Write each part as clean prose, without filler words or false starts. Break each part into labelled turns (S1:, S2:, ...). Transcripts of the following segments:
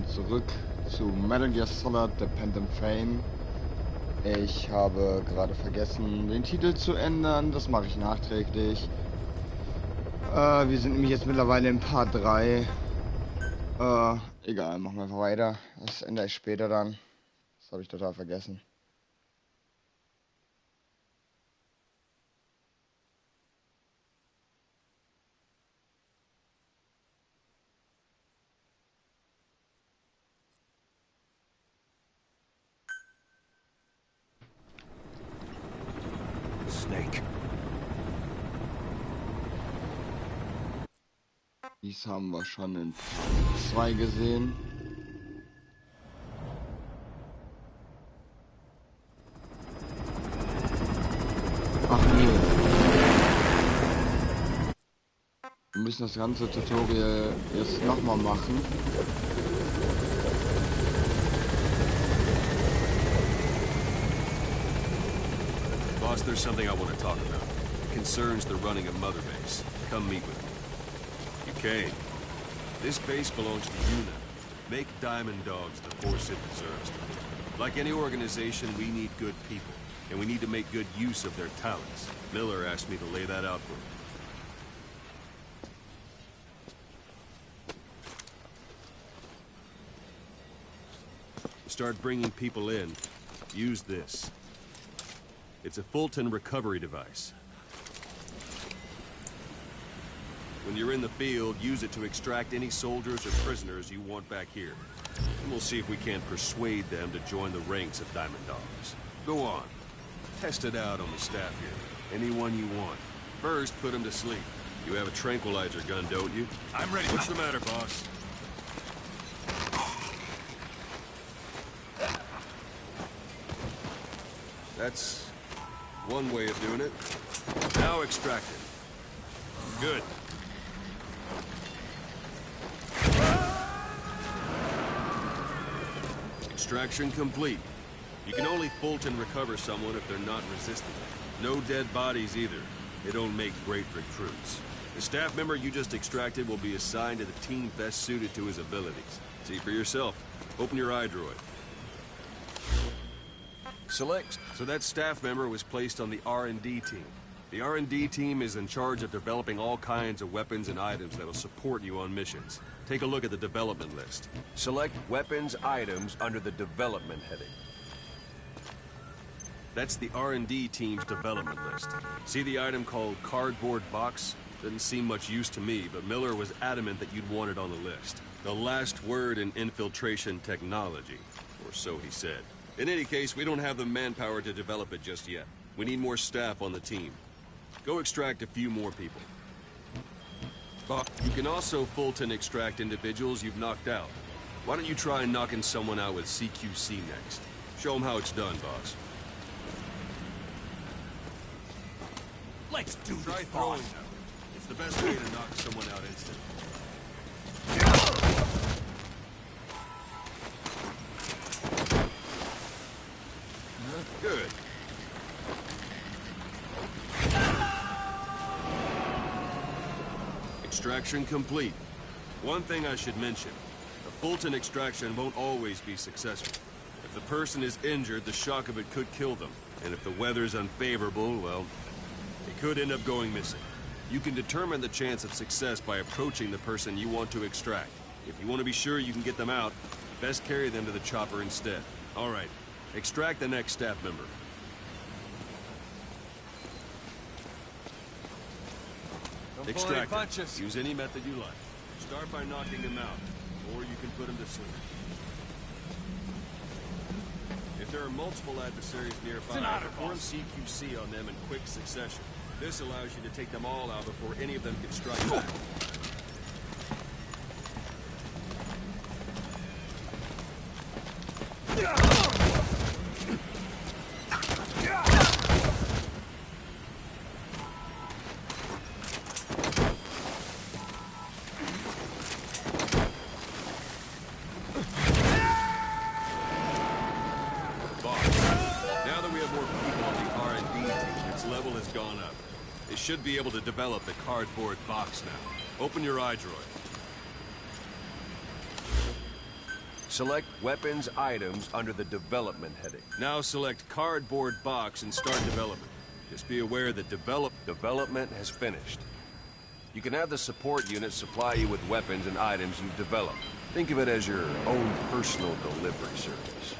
S1: zurück zu Metal Gear Solid: The Phantom Fame. Ich habe gerade vergessen, den Titel zu ändern. Das mache ich nachträglich. Wir sind nämlich jetzt mittlerweile in Part 3. Egal, machen wir einfach weiter. Das ändere ich später dann. Das habe ich total vergessen.
S2: Snake.
S1: Dies haben wir schon in Part 2 gesehen. Ach nee. Wir müssen das ganze Tutorial jetzt nochmal machen.
S2: Boss, there's something I want to talk about. It concerns the running of Mother Base. Come meet with me. You came. This base belongs to you now. Make Diamond Dogs the force it deserves. Like any organization, we need good people, and we need to make good use of their talents. Miller asked me to lay that out for him. Start bringing people in. Use this. It's a Fulton recovery device. When you're in the field, use it to extract any soldiers or prisoners you want back here. And we'll see if we can't persuade them to join the ranks of Diamond Dogs. Go on. Test it out on the staff here. Anyone you want. First, put them to sleep. You have a tranquilizer gun, don't you? I'm ready. What's the matter, boss? That's one way of doing it. Now extract it. Good. Extraction complete. You can only Fulton recover someone if they're not resistant. No dead bodies either. They don't make great recruits. The staff member you just extracted will be assigned to the team best suited to his abilities. See for yourself. Open your iDroid. Select. So that staff member was placed on the R&D team. The R&D team is in charge of developing all kinds of weapons and items that'll support you on missions. Take a look at the development list.
S3: Select weapons items under the development heading.
S2: That's the R&D team's development list. See the item called cardboard box? Didn't seem much use to me, but Miller was adamant that you'd want it on the list. The last word in infiltration technology, or so he said. In any case, we don't have the manpower to develop it just yet. We need more staff on the team. Go extract a few more people. But you can also Fulton extract individuals you've knocked out. Why don't you try knocking someone out with CQC next? Show them how it's done, boss.
S3: Let's do this,
S2: Try throwing them. It's the best way to knock someone out instantly. Good. Extraction complete. One thing I should mention. A Fulton extraction won't always be successful. If the person is injured, the shock of it could kill them. And if the weather's unfavorable, well, it could end up going missing. You can determine the chance of success by approaching the person you want to extract. If you want to be sure you can get them out, best carry them to the chopper instead. All right. Extract the next staff member. Extract him. Use any method you like. Start by knocking him out, or you can put him to sleep. If there are multiple adversaries nearby, perform CQC on them in quick succession. This allows you to take them all out before any of them can strike back. Should be able to develop the cardboard box now. Open your iDroid.
S3: Select Weapons Items under the Development heading.
S2: Now select Cardboard Box and start development. Just be aware that
S3: Development has finished. You can have the support unit supply you with weapons and items you've developed. Think of it as your own personal delivery service.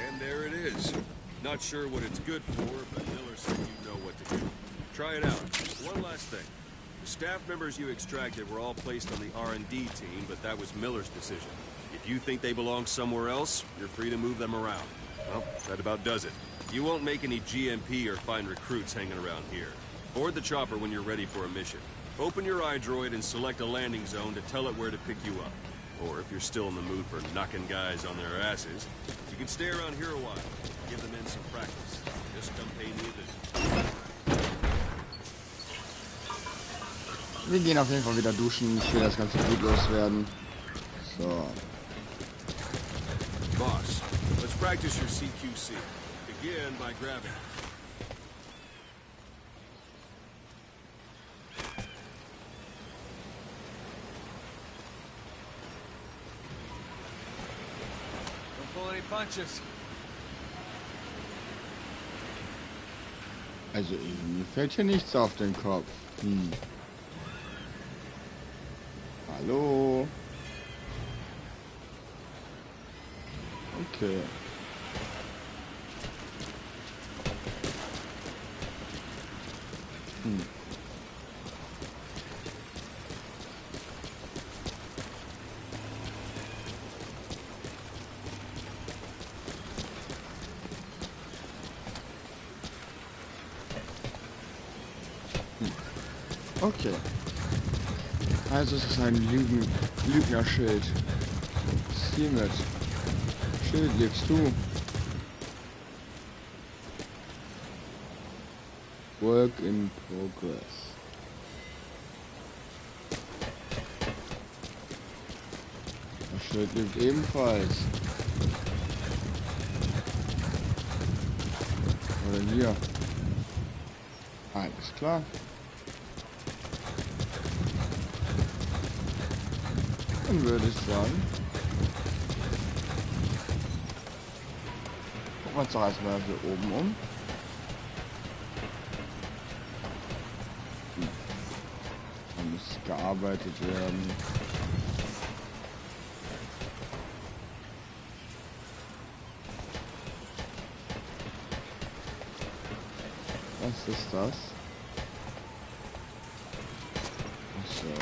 S2: And there it is. Not sure what it's good for, but Miller said you know what to do. Try it out. One last thing. The staff members you extracted were all placed on the R&D team, but that was Miller's decision. If you think they belong somewhere else, you're free to move them around. Well, that about does it. You won't make any GMP or find recruits hanging around here. Board the chopper when you're ready for a mission. Open your iDroid and select a landing zone to tell it where to pick you up. Or if you're still in the mood for knocking guys on their asses, you can stay around here a while. Give the men some practice. Just come pay me a visit.
S1: Wir gehen auf jeden Fall wieder duschen. Ich will das ganze Blut loswerden. So.
S2: Boss, let's practice your CQC. Begin by grabbing.
S3: Don't pull any punches.
S1: Also, mir fällt hier nichts auf den Kopf. Hallo? Okay. Okay. Also es ist ein Lügnerschild. Was ist hiermit? Schild legst du. Work in progress. Das Schild liegt ebenfalls. Oder hier. Alles klar. Dann würde ich sagen, gucken wir uns doch erstmal hier oben um. Da muss gearbeitet werden. Was ist das? Ach so.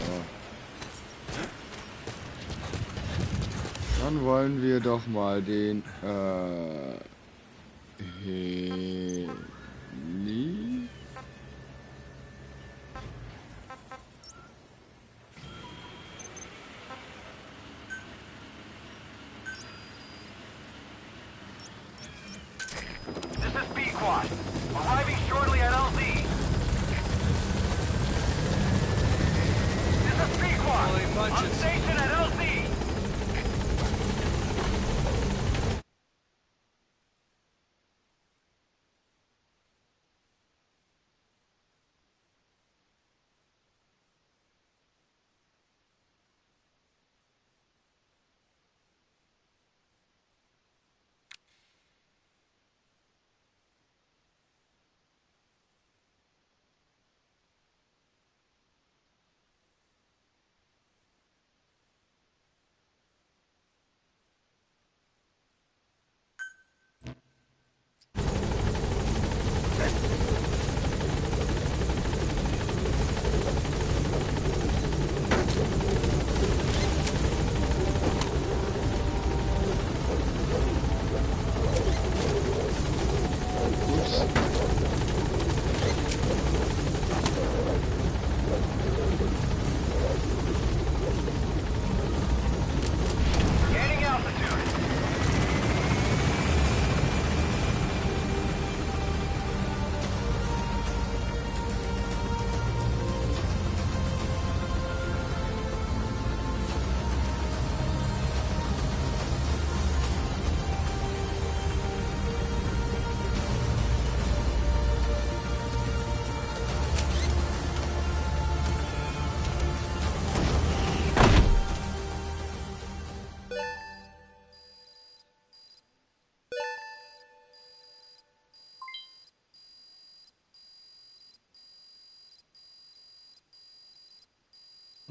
S1: Dann wollen wir doch mal den Heli.
S4: This is B-Quad. Arriving shortly at LZ. This is B-Quad. On station at LZ.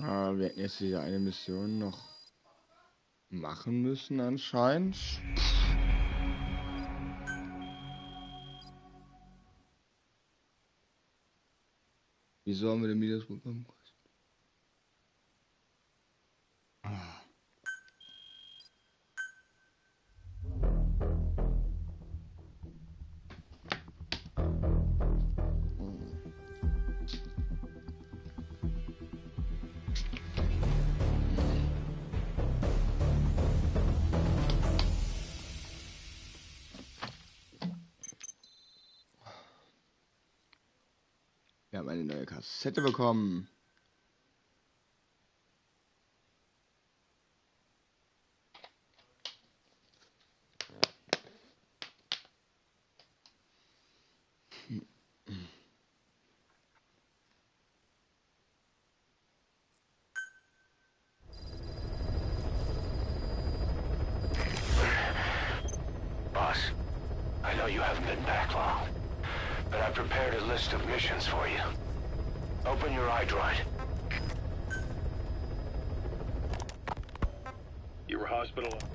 S1: Wir hätten jetzt diese eine Mission noch machen müssen anscheinend. Wieso haben wir denn wieder das bekommen? Wir haben eine neue Kassette bekommen.
S5: Boss, I know you haven't been back long, but I prepared a list of missions for you. Open your iDroid.
S6: You were hospitalized.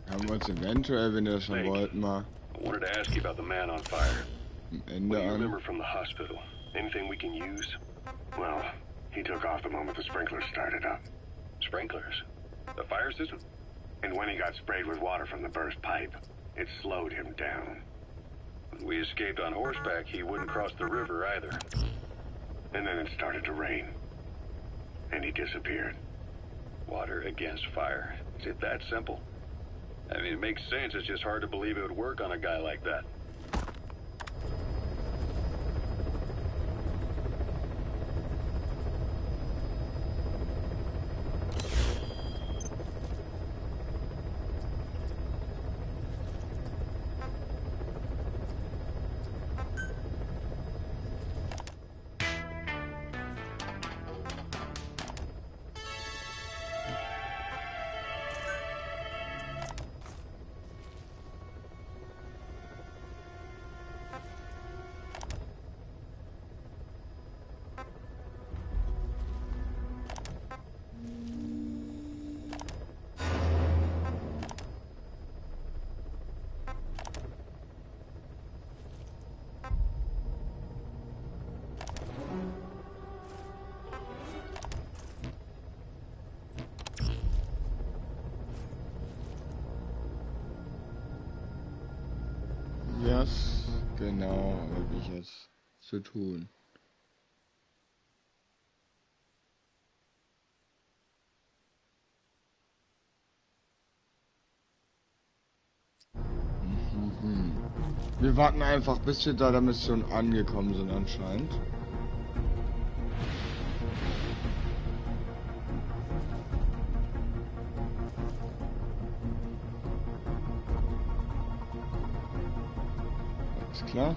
S1: Haben wir uns eventuell, wenn ihr das schon wollten, mal
S6: I wanted to ask you about the man on fire.
S1: am
S6: What do
S1: Ende
S6: you
S1: an.
S6: remember from the hospital? Anything we can use?
S7: Well, he took off the moment the sprinklers started up.
S6: Sprinklers? The fire system?
S7: And when he got sprayed with water from the burst pipe, it slowed him down.
S6: When we escaped on horseback, he wouldn't cross the river either.
S7: And then it started to rain. And he disappeared.
S6: Water against fire. Is it that simple? I mean, it makes sense. It's just hard to believe it would work on a guy like that.
S1: Was genau habe ich jetzt zu tun? Wir warten einfach, bis wir da der Mission angekommen sind anscheinend. Alles klar.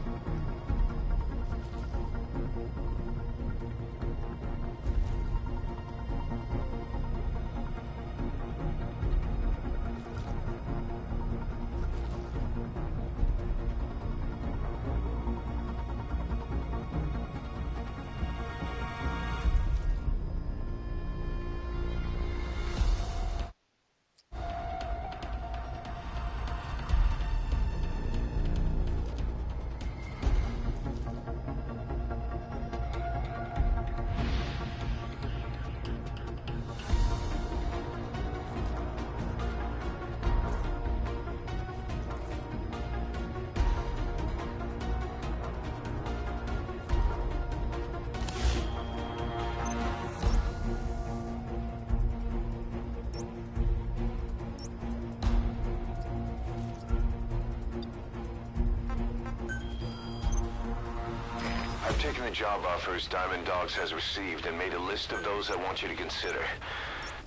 S5: I've taken the job offers Diamond Dogs has received and made a list of those I want you to consider.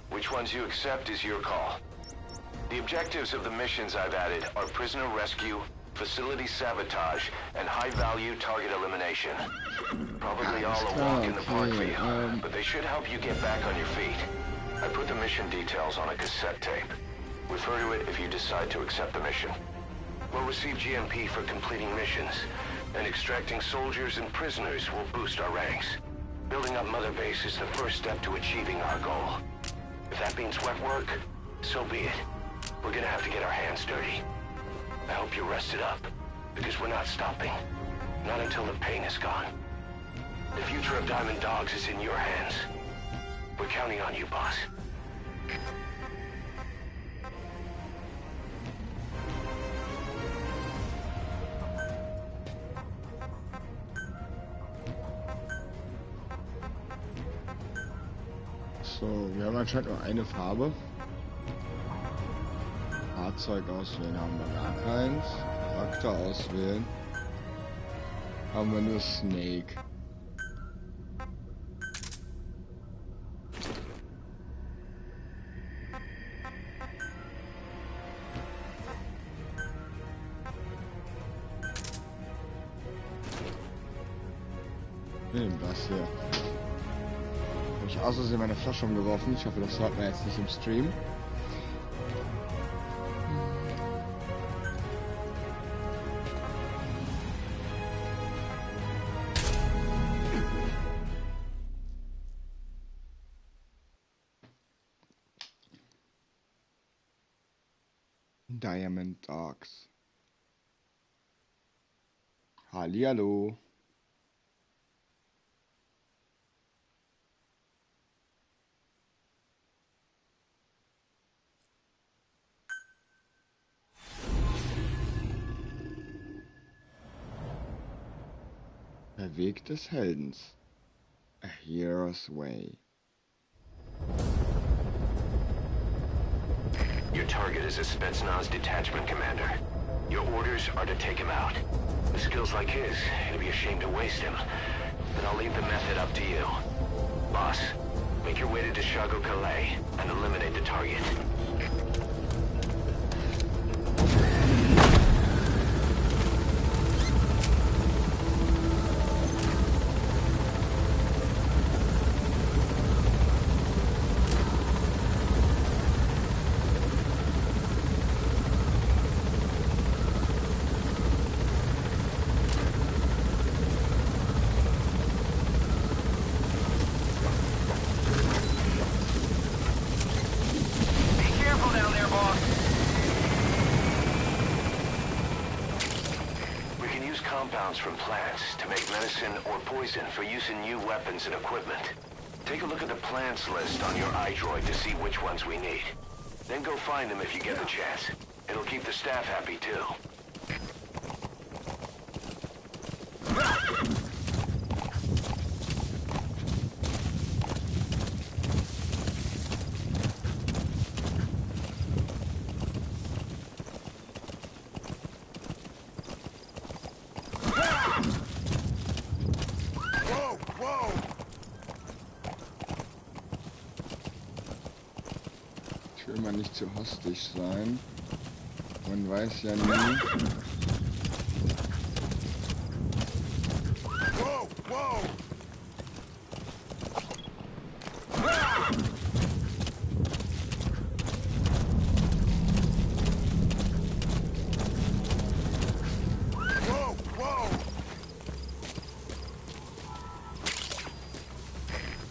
S5: Which ones you accept is your call. The objectives of the missions I've added are prisoner rescue, facility sabotage, and high-value target elimination. Probably all a walk in the park for you, but they should help you get back on your feet. I put the mission details on a cassette tape. Refer to it if you decide to accept the mission. We'll receive GMP for completing missions, and extracting soldiers and prisoners will boost our ranks. Building up Mother Base is the first step to achieving our goal. If that means wet work, so be it. We're gonna have to get our hands dirty. I hope you're rested up, because we're not stopping. Not until the pain is gone. The future of Diamond Dogs is in your hands. We're counting on you, boss.
S1: So, wir haben anscheinend nur eine Farbe. Fahrzeug auswählen haben wir gar keins. Charakter auswählen haben wir nur Snake. Das hier. Habe ich aus Versehen meine Flasche umgeworfen. Ich hoffe, das hört man jetzt nicht im Stream. Diamond Dogs. Hallihallo. Der Weg des Heldens. A Hero's Way.
S5: Your target is a Spetsnaz detachment commander. Your orders are to take him out. With skills like his, it'd be a shame to waste him. But I'll leave the method up to you. Boss, make your way to Deshago Calais and eliminate the target. Compounds from plants to make medicine or poison for use in new weapons and equipment. Take a look at the plants list on your iDroid to see which ones we need. Then go find them if you get the chance. It'll keep the staff happy too.
S1: Ich will mal nicht zu hostig sein. Man weiß ja nie.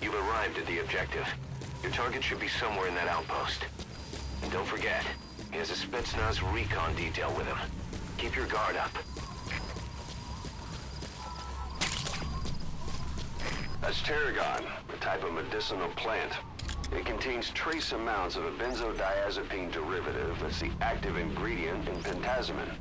S5: You've arrived at the objective. Your target should be somewhere in that outpost. And don't forget, he has a Spetsnaz recon detail with him. Keep your guard up.
S7: That's tarragon, a type of medicinal plant. It contains trace amounts of a benzodiazepine derivative that's the active ingredient in pentazimine.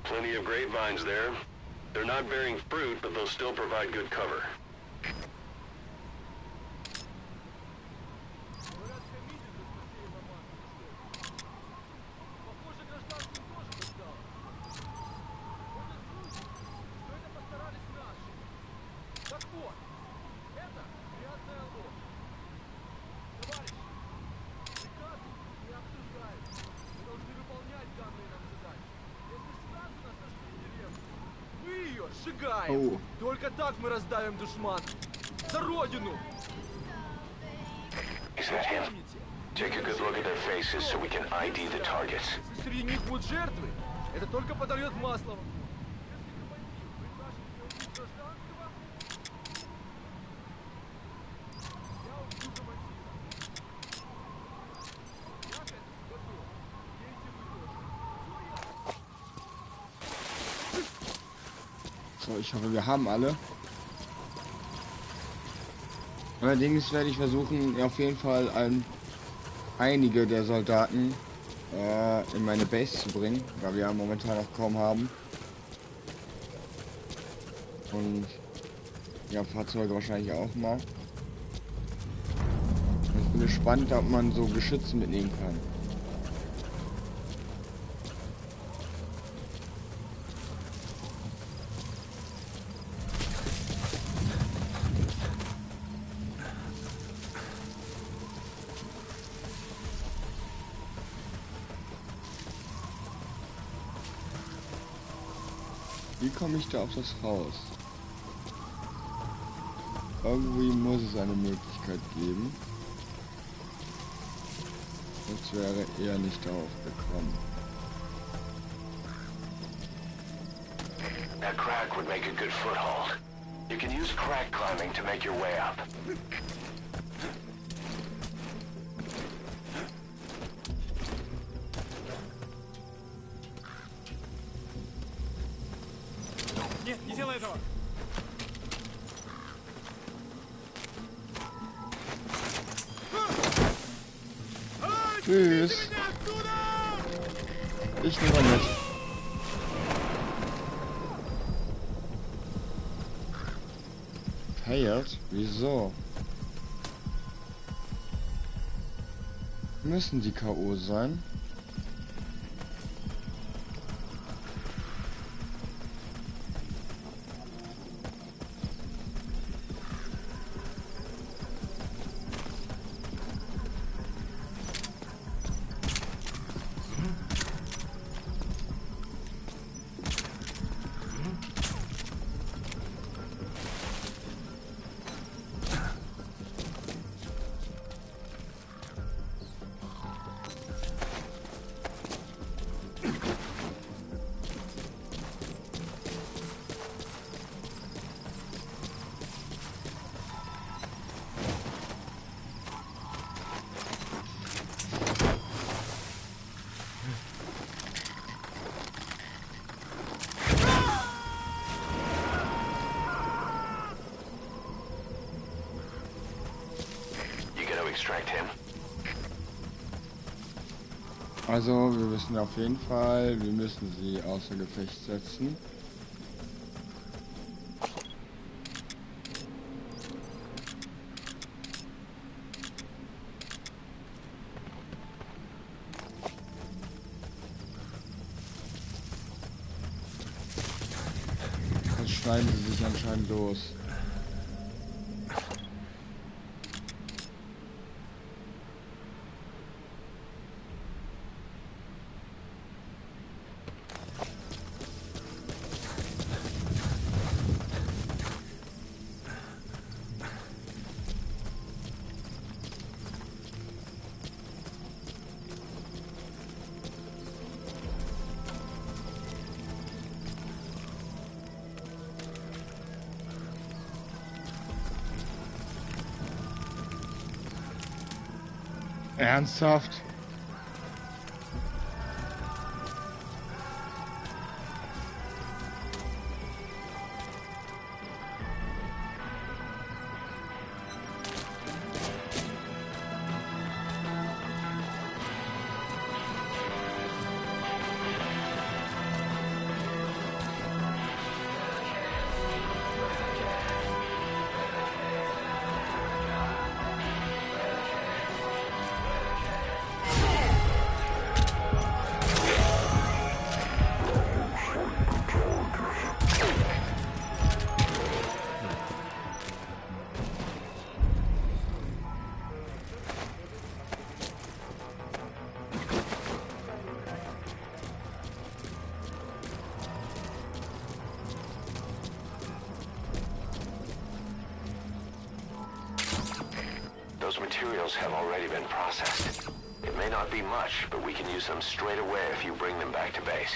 S7: Plenty of grapevines there. They're not bearing fruit, but they'll still provide good cover.
S8: Убегаем!
S1: Oh.
S8: Только так мы раздавим душмана! За родину!
S5: Is that him?
S8: Помните,
S5: Take a good look at their faces so we can ID the targets.
S8: если среди них будут жертвы, это только подольет масло.
S1: So, ich hoffe, wir haben alle. Allerdings werde ich versuchen, auf jeden Fall einige der Soldaten in meine Base zu bringen, da wir ja momentan noch kaum haben. Und ja, Fahrzeuge wahrscheinlich auch mal. Ich bin gespannt, ob man so Geschütze mitnehmen kann. Wie komme ich da auf das Haus? Irgendwie muss es eine Möglichkeit geben. Sonst wäre er nicht darauf gekommen.
S5: That crack would make a good foothold. You can use crack climbing to make your way up.
S8: Нет, не делай этого!
S1: Tschüss. Ich nehme mit. Feiert? Wieso? Müssen die K.O. sein?
S5: Extract him.
S1: Also, wir wissen auf jeden Fall, wir müssen sie außer Gefecht setzen. Jetzt schneiden sie sich anscheinend los. Ernsthaft?
S5: materials have already been processed. It may not be much, but we can use them straight away if you bring them back to base.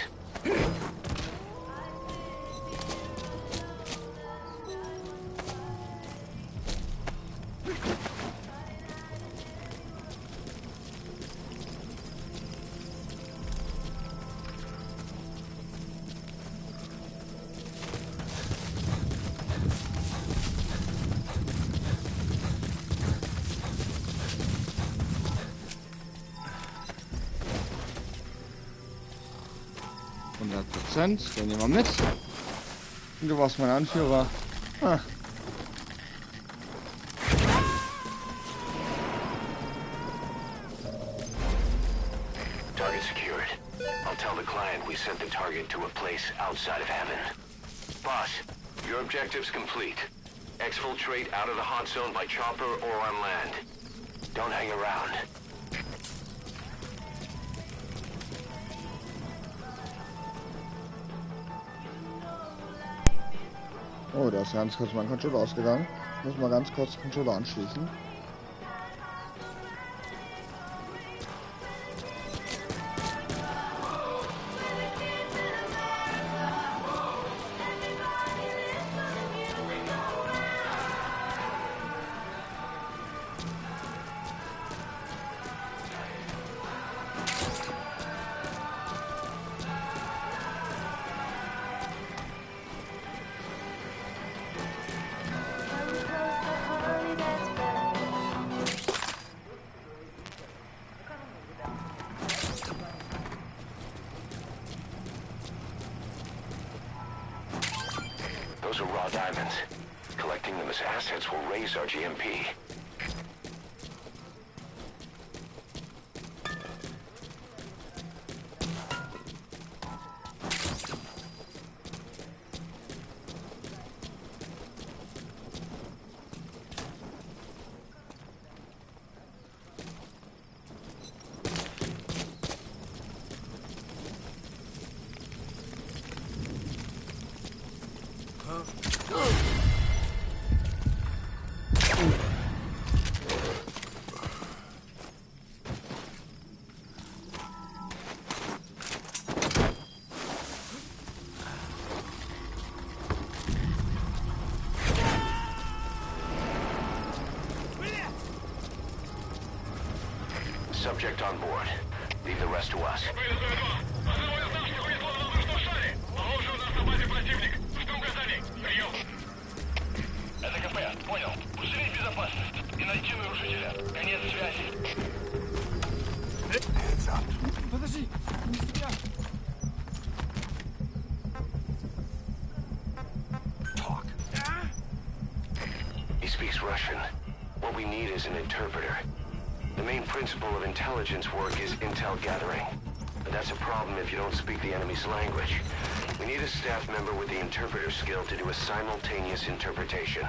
S1: 100%. Den nehmen wir mit. Und du warst mein Anführer. Ah.
S5: Target secured. I'll tell the client we sent the target to a place outside of heaven. Boss, your objective's complete. Exfiltrate out of the hot zone by chopper or on land. Don't hang around.
S1: Oh, da ist ganz kurz mein Controller ausgegangen. Muss mal ganz kurz den Controller anschließen.
S5: Those are raw diamonds. Collecting them as assets will raise our GMP. Subject on board. Leave the rest to us.
S4: Это КП, понял. Усилить безопасность и найти нарушителя. Конец связи.
S8: Подожди, не стреляй.
S5: Talk. He speaks Russian. What we need is an interpreter. The main principle of intelligence work is intel gathering. But that's a problem if you don't speak the enemy's language. We need a staff member with the interpreter skill to do a simultaneous interpretation.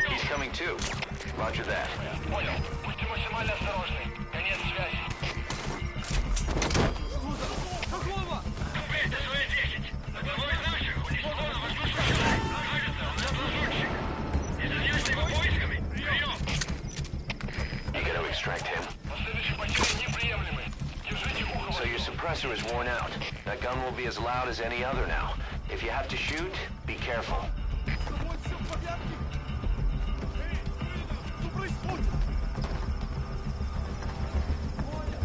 S5: He's coming too. Roger that.
S4: Понял. Будьте максимально осторожны. Конец связи.
S8: Какого?
S4: Теперь ты свои 10. Одного из наших уничтожено воздушный шар. Кажется, он наш лазутчик. Не заняться его поисками? Прием.
S5: You gotta extract him.
S4: Последующие потери неприемлемы. Держите ухо.
S5: So your suppressor is worn out. That gun will be as loud as any other now. If you have to shoot, be careful.
S8: С тобой все в порядке? Эй, что происходит? Понял.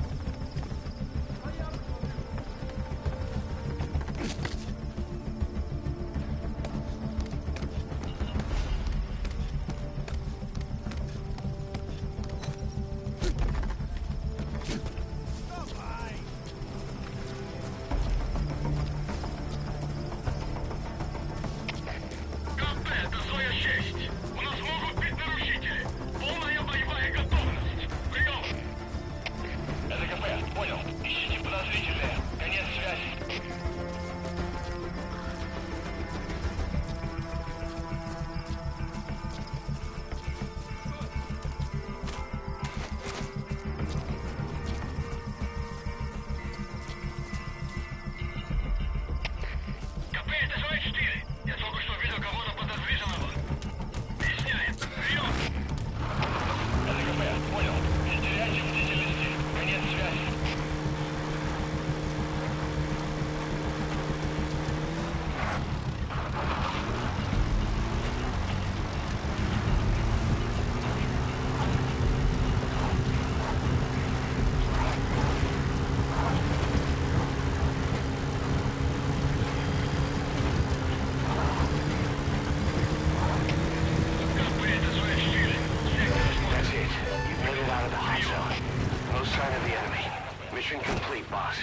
S5: complete, boss.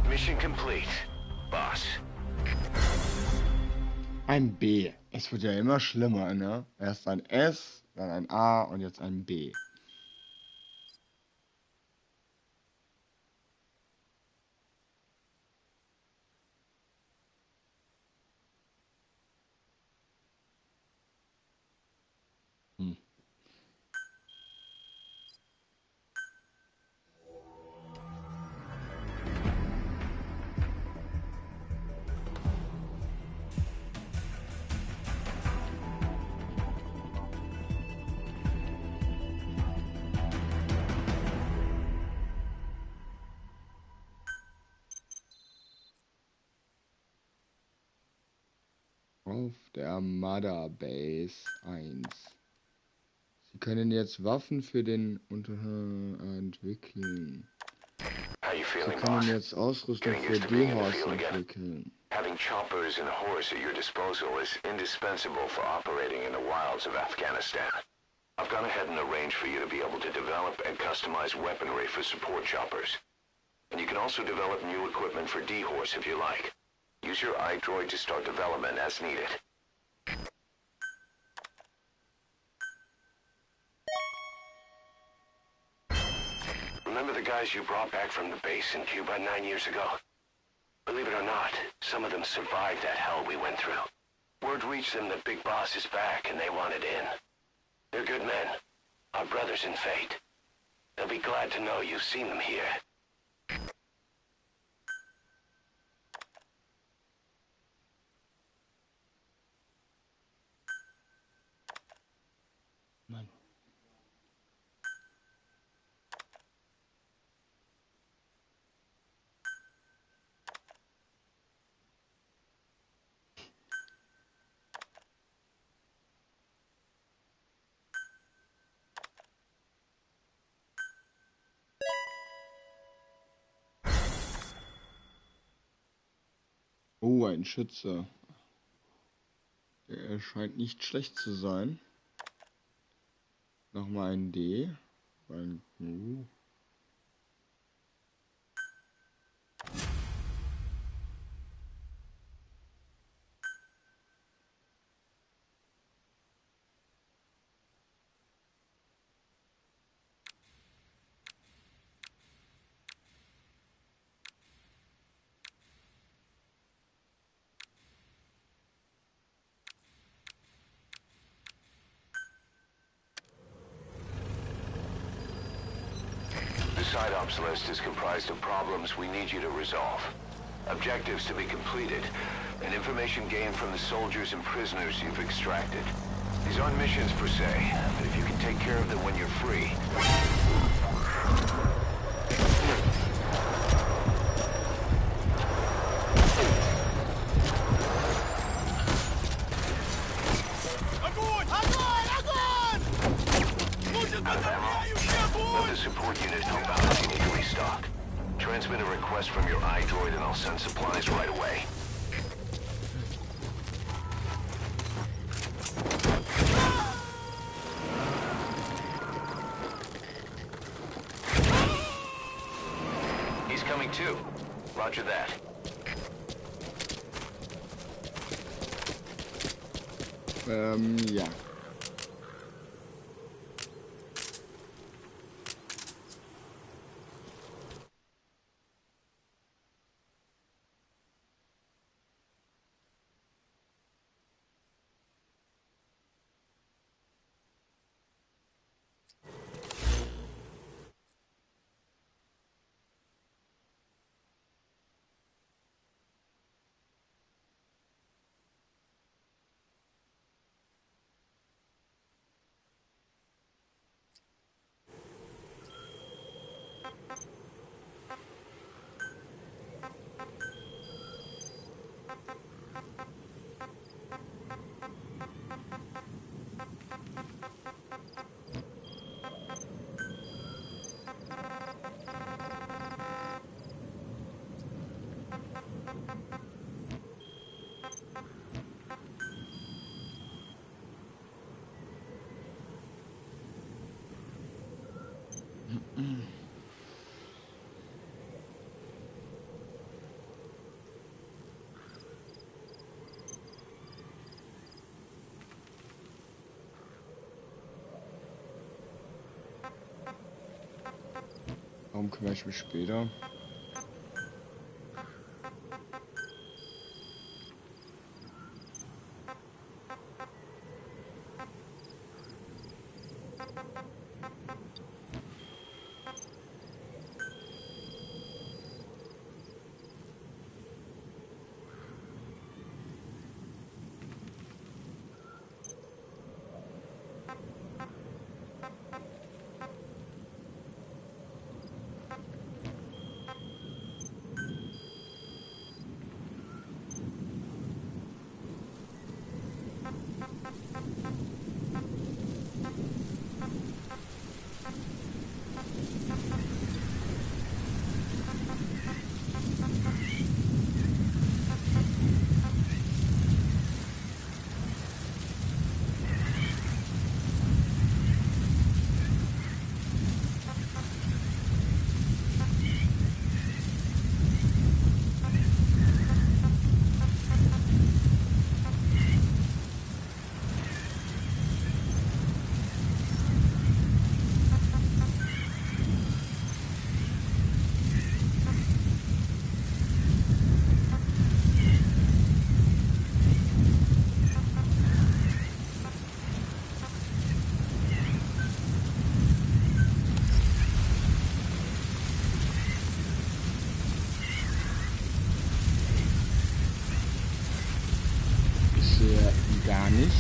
S5: Mission complete, boss.
S1: Ein B. Es wird ja immer schlimmer, ne? Erst ein S, dann ein A und jetzt ein B. Hm. Auf der Mother Base 1. Sie können jetzt Waffen für den entwickeln.
S5: How you
S1: Sie
S5: feeling,
S1: können
S5: boss?
S1: jetzt Ausrüstung
S5: Getting
S1: für
S5: used to being in the
S1: D-Horse
S5: field again?
S1: entwickeln.
S5: Having choppers and a horse at your disposal is indispensable for operating in the wilds of Afghanistan. I've gone ahead and arranged for you to be able to develop and customize weaponry for support choppers. And you can also develop new equipment for D-Horse if you like. Use your iDroid to start development as needed. Remember the guys you brought back from the base in Cuba 9 years ago? Believe it or not, some of them survived that hell we went through. Word reached them that Big Boss is back and they wanted in. They're good men, our brothers in fate. They'll be glad to know you've seen them here.
S1: Mann. Oh, ein Schütze. Der scheint nicht schlecht zu sein. Nochmal ein D. Ein U.
S5: The side ops list is comprised of problems we need you to resolve. Objectives to be completed, and information gained from the soldiers and prisoners you've extracted. These aren't missions per se, but if you can take care of them when you're free...
S8: Огонь! Огонь! Огонь! Будет подавляю
S5: Let the support unit help out if you need to restock. Transmit a request from your iDroid and I'll send supplies right away. He's coming too. Roger that.
S1: Ja. Warum kümmere ich mich später? Gar nichts.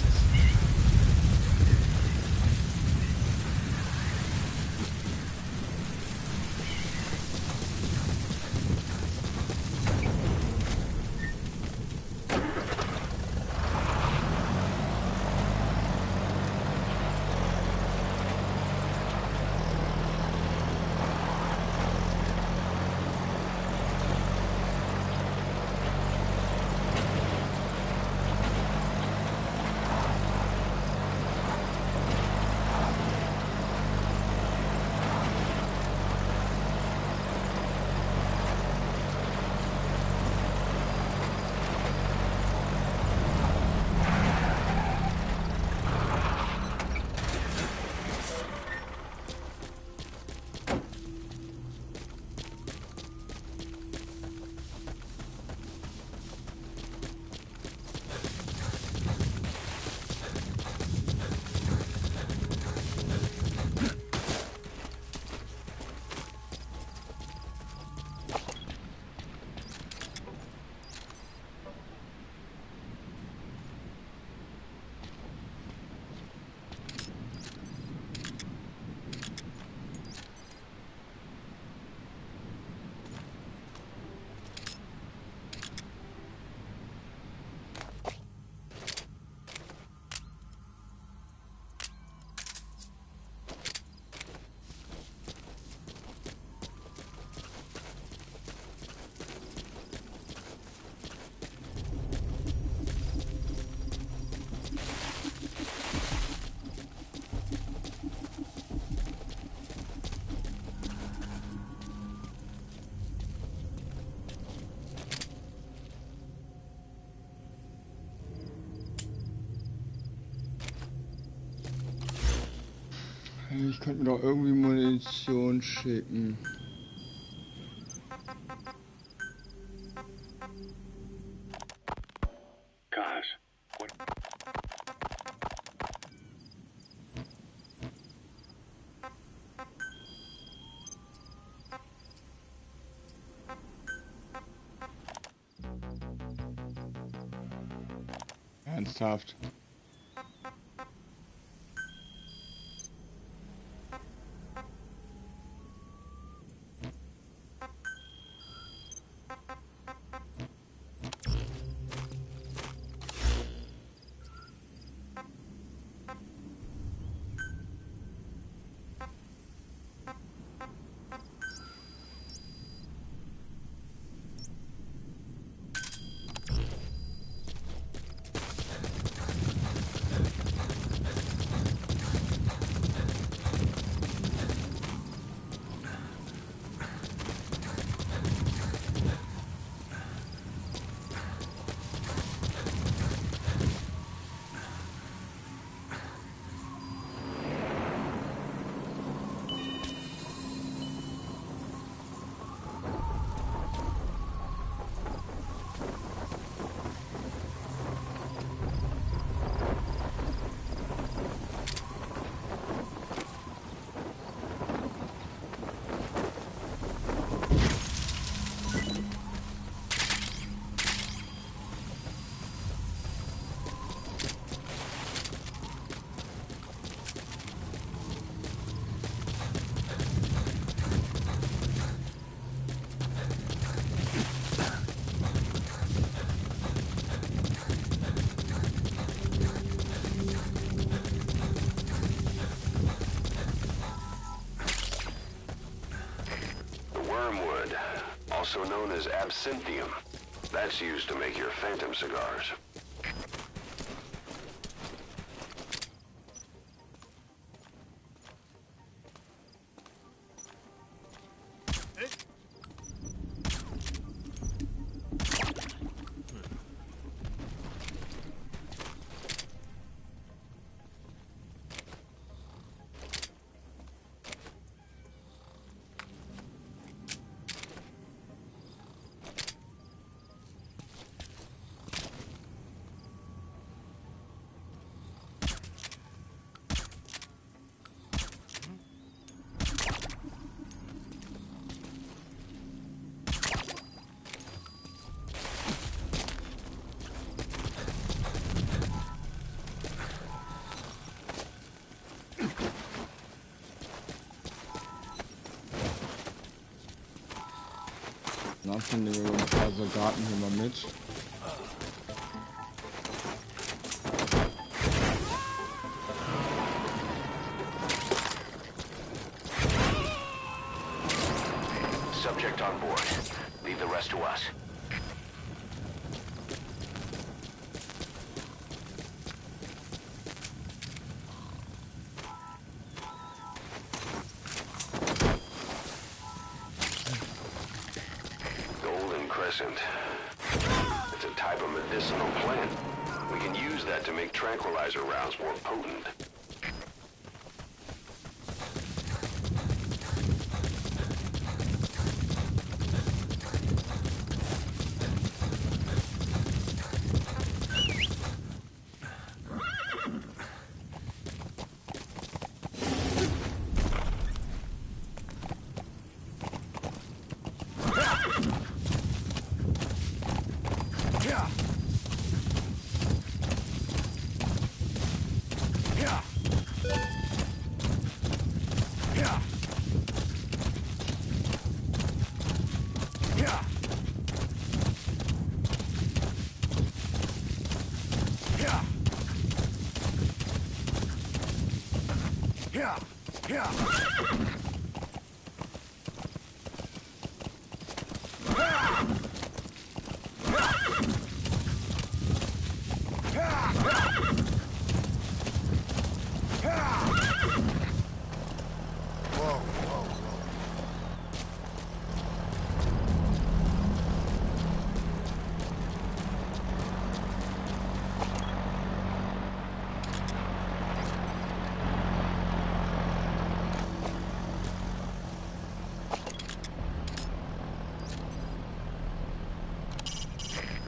S1: Ich könnte mir doch irgendwie Munition schicken.
S6: Gosh. What?
S1: Ernsthaft.
S7: also known as absinthium. That's used to make your phantom cigars.
S1: Dann finden wir ein paar Soldaten hier mal mit.
S5: Subject on board. Leave the rest to us. It's a type of medicinal plant. We can use that to make tranquilizer rounds more potent.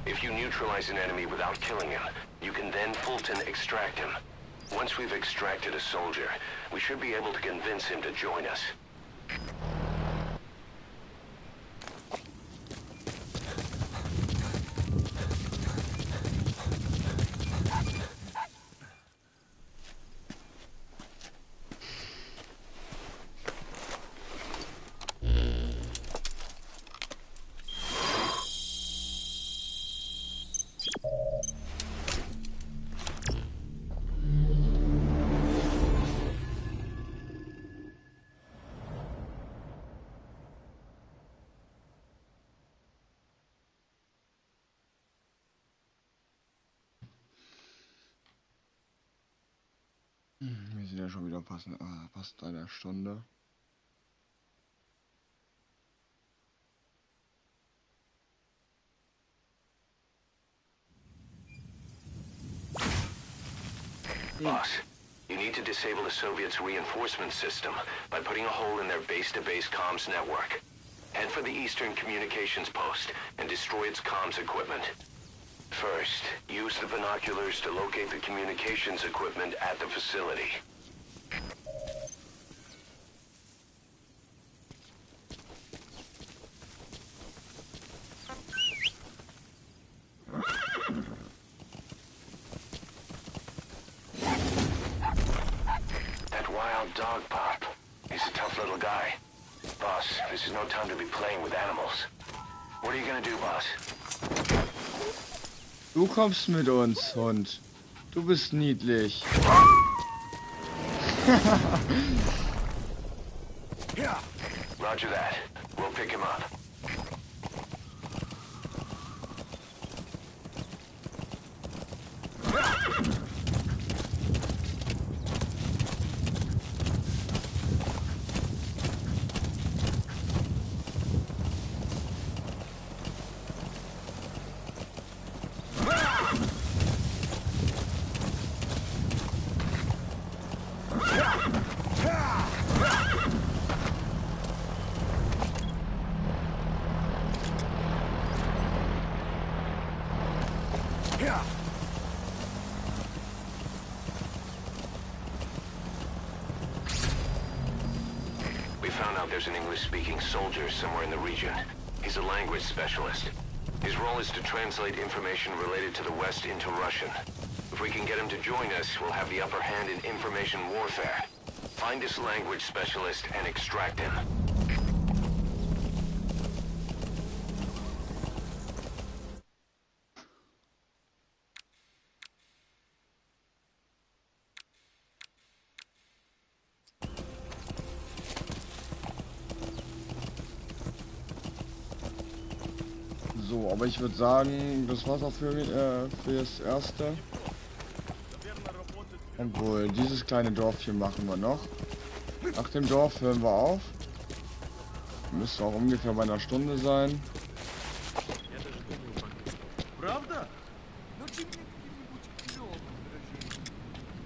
S5: If you neutralize an enemy without killing him, you can then Fulton extract him. Once we've extracted a soldier, we should be able to convince him to join us.
S1: Wir sind ja schon wieder fast eine Stunde.
S5: Boss, you need to disable the Soviets' reinforcement system by putting a hole in their base-to-base comms network. Head for the Eastern Communications Post and destroy its comms equipment. First, use the binoculars to locate the communications equipment at the facility. That wild dog pup. He's a tough little guy. Boss, this is no time to be playing with animals. What are you gonna do, boss?
S1: Du kommst mit uns, Hund. Du bist niedlich.
S5: Roger that. We'll pick him up. We found out there's an English-speaking soldier somewhere in the region. He's a language specialist. His role is to translate information related to the West into Russian. If we can get him to join us, we'll have the upper hand in information warfare. Find this language specialist and extract him.
S1: So, aber ich würde sagen, das war's auch für das erste. Obwohl, dieses kleine Dorfchen machen wir noch. Nach dem Dorf hören wir auf. Müsste auch ungefähr bei einer Stunde sein.
S8: Правда? Ну, чем мне каким-нибудь клёвым, дорогие.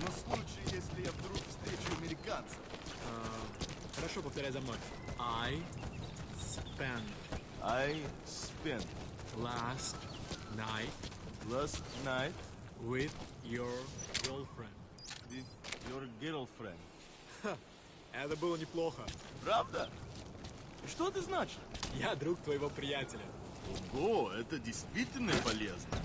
S8: На случай, если я вдруг встречу американцев.
S9: Хорошо, повторяй за мной. I spent
S8: I spent
S9: last night
S8: last night
S9: with your girlfriend.
S8: with your girlfriend.
S9: Это было неплохо.
S8: Правда? Что это значит?
S9: Я друг твоего приятеля.
S10: Ого, это действительно полезно.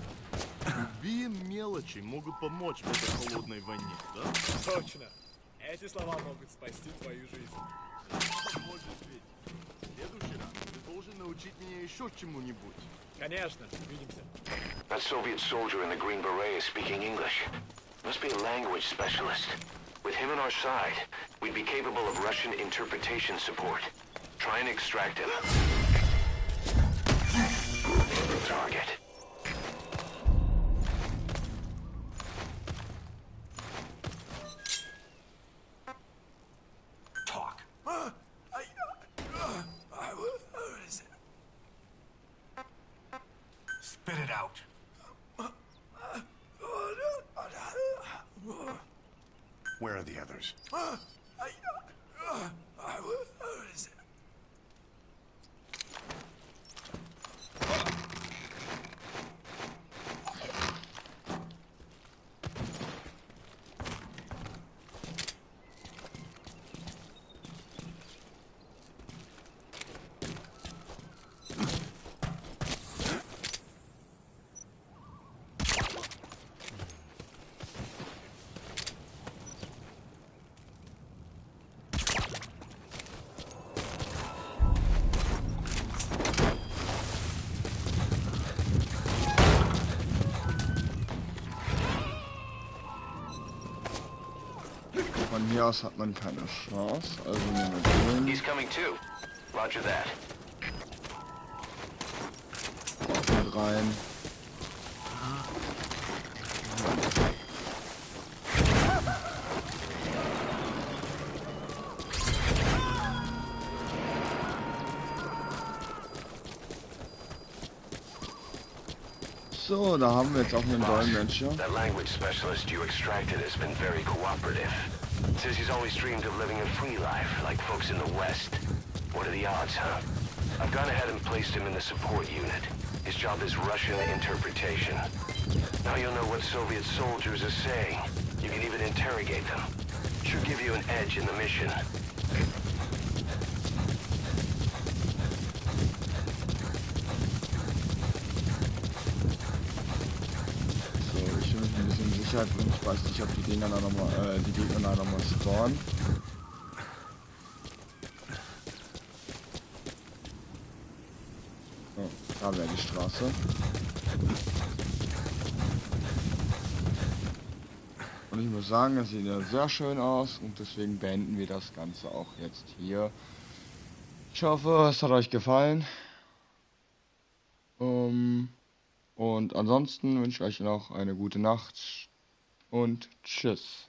S10: Любые мелочи могут помочь в этой холодной войне, да?
S9: Точно. Эти слова могут спасти твою жизнь.
S10: Может быть. В следующий раз ты должен научить меня еще чему-нибудь.
S9: Конечно. Увидимся.
S5: That Soviet soldier in the green beret is speaking English. Must be a language specialist. With him on our side, we'd be capable of Russian interpretation support. Try and extract him. Target.
S7: Talk. Spit it out. Where are the others?
S1: Von hier aus hat man keine Chance. Also nehmen wir den.
S5: He's coming too. Roger that.
S1: Mit rein. So, da haben wir jetzt auch einen Dolmetscher.
S5: That language specialist you extracted has been very cooperative. Says he's always dreamed of living a free life, like folks in the West. What are the odds, huh? I've gone ahead and placed him in the support unit. His job is Russian interpretation. Now you'll know what Soviet soldiers are saying. You can even interrogate them. Should give you an edge in the mission.
S1: Ich will mich ein bisschen in Sicherheit bringen. Ich weiß nicht, ob die Gegner da nochmal spawnen. So, da wäre die Straße. Und ich muss sagen, es sieht ja sehr schön aus und deswegen beenden wir das Ganze auch jetzt hier. Ich hoffe, es hat euch gefallen. Und ansonsten wünsche ich euch noch eine gute Nacht und tschüss.